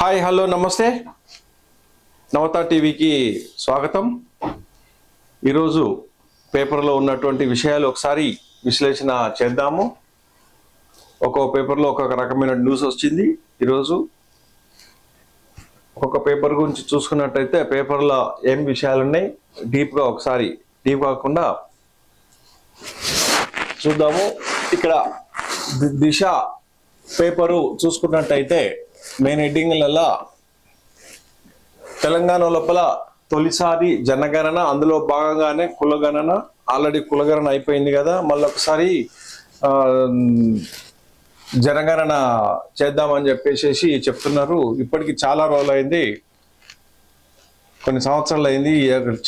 Hi hello నమస్తే నవత టీవీకి స్వాగతం. ఈరోజు పేపర్లో ఉన్నటువంటి విషయాలు ఒకసారి విశ్లేషణ చేద్దాము. ఒక్కొక్క పేపర్లో ఒక్కొక్క రకమైన న్యూస్ వచ్చింది. ఈరోజు ఒక్కొక్క పేపర్ గురించి చూసుకున్నట్టయితే పేపర్లో ఏం విషయాలు ఉన్నాయి డీప్గా ఒకసారి డీప్ కాకుండా చూద్దాము. ఇక్కడ దిశ పేపరు చూసుకున్నట్టయితే మెయిన్ హెడ్డింగ్లలో తెలంగాణ లోపల తొలిసారి జనగణన, అందులో భాగంగానే కులగణన. ఆల్రెడీ కులగణన అయిపోయింది కదా, మళ్ళీ ఒకసారి జనగణన చేద్దామని చెప్పేసి చెప్తున్నారు. ఇప్పటికి చాలా రోజులు అయింది, కొన్ని సంవత్సరాలు అయింది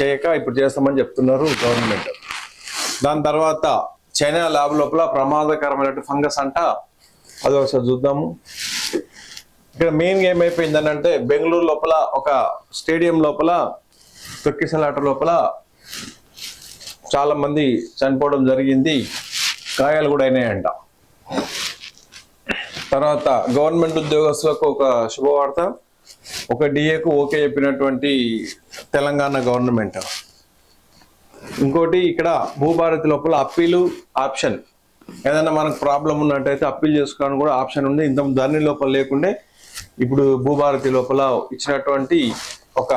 చేయక, ఇప్పుడు చేస్తామని చెప్తున్నారు గవర్నమెంట్. దాని తర్వాత చైనా ల్యాబ్ లోపల ప్రమాదకరమైన ఫంగస్ అంట, అది ఒకసారి చూద్దాము. ఇక్కడ మెయిన్గా ఏమైపోయిందని అంటే బెంగళూరు లోపల ఒక స్టేడియం లోపల తొక్కిసలాట లోపల చాలా మంది చనిపోవడం జరిగింది, గాయాలు కూడా అయినాయంట. తర్వాత గవర్నమెంట్ ఉద్యోగస్తులకు ఒక శుభవార్త, ఒక డిఏకు ఓకే చెప్పినటువంటి తెలంగాణ గవర్నమెంట్. ఇంకోటి ఇక్కడ భూభారతి లోపల అప్పీలు ఆప్షన్, ఏదైనా మనకు ప్రాబ్లం ఉన్నట్టయితే అప్పీల్ చేసుకోవడానికి కూడా ఆప్షన్ ఉంది. ఇంత దాని లోపల లేకుండే ఇప్పుడు భూభారతి లోపల ఇచ్చినటువంటి ఒక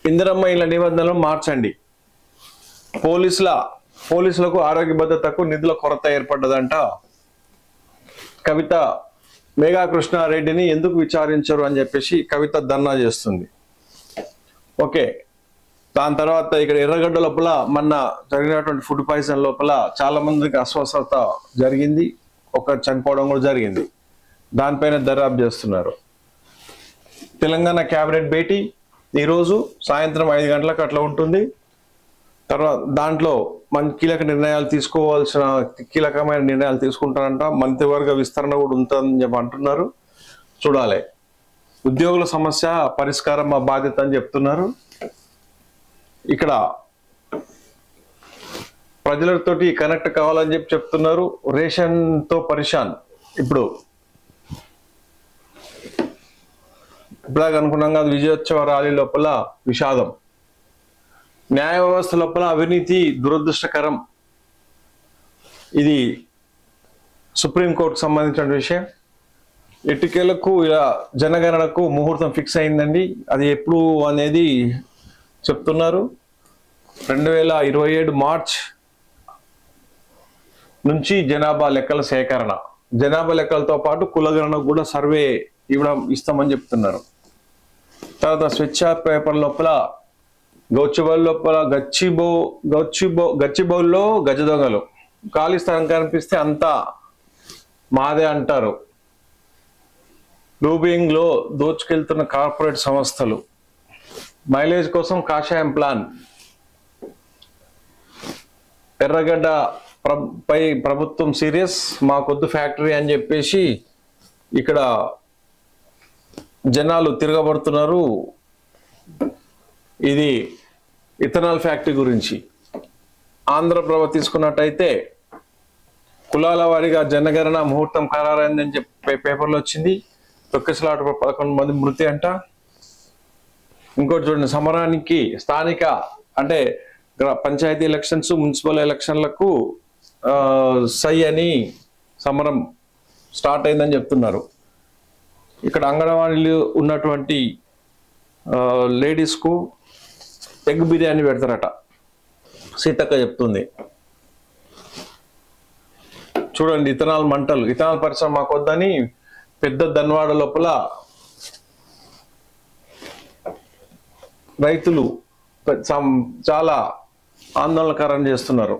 ఇందిరమ్మ ఇళ్ల నిబంధనలు మార్చండి, పోలీసులకు ఆరోగ్య భద్రతకు నిధుల కొరత ఏర్పడ్డదంట. కవిత మేఘా కృష్ణారెడ్డిని ఎందుకు విచారించరు అని చెప్పేసి కవిత ధర్నా చేస్తుంది. ఓకే, దాని తర్వాత ఇక్కడ ఎర్రగడ్డ లోపల మొన్న జరిగినటువంటి ఫుడ్ పాయిజన్ లోపల చాలా మందికి అస్వస్థత జరిగింది, ఒకరు చనిపోవడం కూడా జరిగింది. దానిపైన దర్యాప్తు చేస్తున్నారు. తెలంగాణ క్యాబినెట్ భేటీ ఈరోజు సాయంత్రం 5 గంటలకు అట్లా ఉంటుంది. తర్వాత దాంట్లో కీలకమైన నిర్ణయాలు తీసుకుంటారంట. మంత్రివర్గ విస్తరణ కూడా ఉంటుందని చెప్పి అంటున్నారు. చూడాలి. ఉద్యోగుల సమస్య పరిష్కారం మా బాధ్యత అని చెప్తున్నారు. ఇక్కడ ప్రజలతోటి కనెక్ట్ కావాలని చెప్పి చెప్తున్నారు. రేషన్తో పరిశాన్. ఇప్పుడు ఇప్పుడాగా అనుకున్నాం కదా, విజయోత్సవ ర్యాలీ లోపల విషాదం. న్యాయ వ్యవస్థ లోపల అవినీతి దురదృష్టకరం. ఇది సుప్రీంకోర్టుకు సంబంధించిన విషయం. ఎట్టికేలకు ఇలా జనగణనకు ముహూర్తం ఫిక్స్ అయిందండి. అది ఎప్పుడు అనేది చెప్తున్నారు. 2027 మార్చ్ నుంచి జనాభా లెక్కల సేకరణ, జనాభా లెక్కలతో పాటు కులగణన కూడా సర్వే ఇస్తామని చెప్తున్నారు. తర్వాత స్వచ్ఛ పేపర్ లోపల గచ్చిబౌల్లో గజ దొంగలు, ఖాళీ స్థలం కనిపిస్తే అంతా మాదే అంటారు. లూబింగ్ లో దోచుకెళ్తున్న కార్పొరేట్ సంస్థలు, మైలేజ్ కోసం కాషాయం ప్లాన్. ఎర్రగడ్డ పై ప్రభుత్వం సీరియస్, మాకొద్దు ఫ్యాక్టరీ అని చెప్పేసి ఇక్కడ జనాలు తిరగబడుతున్నారు. ఇది ఇథనాల్ ఫ్యాక్టరీ గురించి. ఆంధ్రప్రభ తీసుకున్నట్టయితే కులాల వారీగా జనగణన ముహూర్తం ఖరారైందని చెప్పి పేపర్లో వచ్చింది. తొక్కిసలాట 11 మంది మృతి అంట. ఇంకోటి చూడండి, సమరానికి స్థానిక అంటే పంచాయతీ ఎలక్షన్స్, మున్సిపల్ ఎలక్షన్లకు సై అని సమరం స్టార్ట్ అయిందని చెప్తున్నారు. ఇక్కడ అంగన్వాడీలు ఉన్నటువంటి లేడీస్కు ఎగ్ బిర్యానీ పెడతారట, సీతక్క చెప్తుంది. చూడండి, ఇథనాల్ మంటలు, ఇథనాల్ పరిశ్రమ మాకొద్దని పెద్ద ధన్వాడ లోపల రైతులు చాలా ఆందోళనకరం చేస్తున్నారు.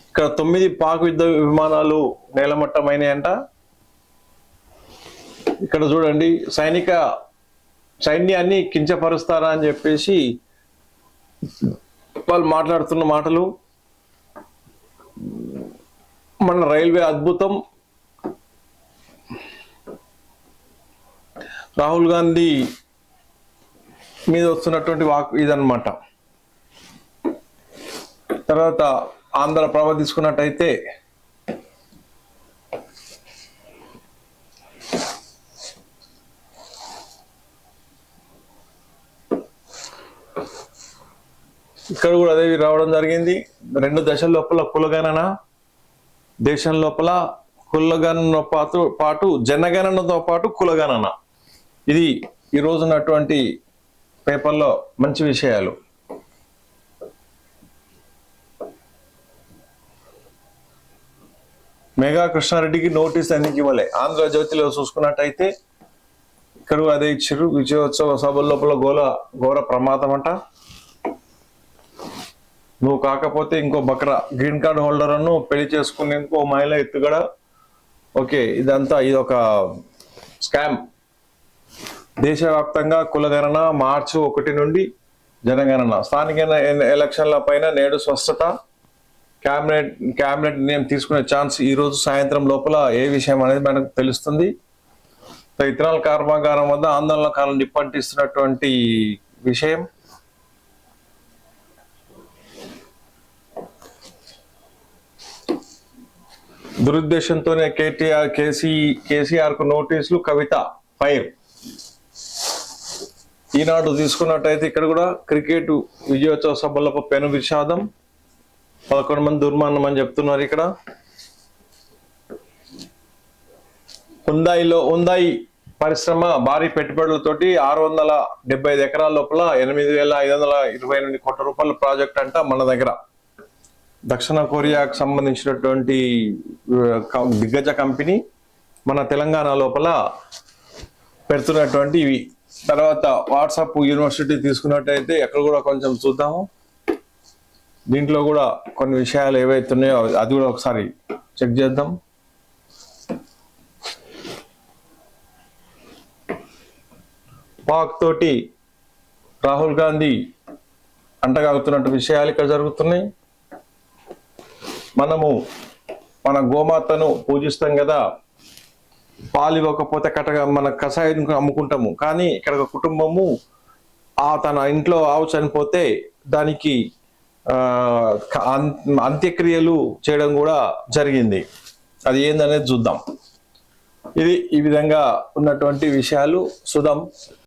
ఇక్కడ 9 పాక్ యుద్ధ విమానాలు నేలమట్టమైనాయంట. ఇక్కడ చూడండి, సైన్యాన్ని కించపరుస్తారా అని చెప్పేసి వాళ్ళు మాట్లాడుతున్న మాటలు. మన రైల్వే అద్భుతం, రాహుల్ గాంధీ మీద వస్తున్నటువంటి ఇదన్నమాట. తర్వాత ఆంధ్రప్రభ తీసుకున్నట్టయితే ఇక్కడ కూడా అదే రావడం జరిగింది. 2 దశల లోపల కులగణన, దేశం లోపల కులగణనతో పాటు జనగణనతో పాటు కులగణన. ఇది ఈ రోజు ఉన్నటువంటి పేపర్లో మంచి విషయాలు. మేఘా కృష్ణారెడ్డికి నోటీస్ ఎందుకు ఇవ్వలే? ఆంధ్రజ్యోతిలో చూసుకున్నట్టయితే ఇక్కడ అదే ఇచ్చారు. విజయోత్సవ సభల లోపల ఘోర ప్రమాదం అంట. నువ్వు కాకపోతే ఇంకో బక్రా గ్రీన్ కార్డ్ హోల్డర్ అను పెళ్లి చేసుకునేందుకు ఓ మహిళ ఎత్తుగడ. ఓకే, ఇది ఒక స్కామ్. దేశవ్యాప్తంగా కులగణన మార్చి 1 నుండి జనగణన. స్థానిక ఎలక్షన్ల పైన నేడు స్పష్టత. క్యాబినెట్ నిర్ణయం తీసుకునే ఛాన్స్ ఈ రోజు సాయంత్రం లోపల ఏ విషయం అనేది మనకు తెలుస్తుంది. ఇథనాల్ కర్మాగారం వద్ద ఆందోళనకారులు నిప్పంటిస్తున్నటువంటి విషయం. దురుద్దేశంతోనే కేసీఆర్ కు నోటీసులు, కవిత ఫైర్. ఈనాడు తీసుకున్నట్టయితే ఇక్కడ కూడా క్రికెట్ విజయోత్సవ సభలపై పెను విషాదం. 11 మంది దుర్మరణం అని చెప్తున్నారు. ఇక్కడ హుందాయి పరిశ్రమ భారీ పెట్టుబడులతోటి 675 ఎకరాల లోపల 8,528 కోట్ల రూపాయల ప్రాజెక్ట్ అంట మన దగ్గర. దక్షిణ కొరియాకు సంబంధించినటువంటి దిగ్గజ కంపెనీ మన తెలంగాణ లోపల పెడుతున్నటువంటి ఇవి. తర్వాత వాట్సాప్ యూనివర్సిటీ తీసుకున్నట్టయితే ఎక్కడ కూడా కొంచెం చూద్దాము. దీంట్లో కూడా కొన్ని విషయాలు ఏవైతున్నాయో అది కూడా ఒకసారి చెక్ చేద్దాం. పాక్ తోటి రాహుల్ గాంధీ అంటగాగుతున్నట్టు విషయాలు ఇక్కడ జరుగుతున్నాయి. మనము మన గోమాతను పూజిస్తాం కదా, పాలు ఇవ్వకపోతే మన కషాయం అమ్ముకుంటాము. కానీ ఇక్కడ ఒక కుటుంబము తన ఇంట్లో ఆవు చనిపోతే దానికి అంత్యక్రియలు చేయడం కూడా జరిగింది. అది ఏందనేది చూద్దాం. ఇది ఈ విధంగా ఉన్నటువంటి విషయాలు చూద్దాం.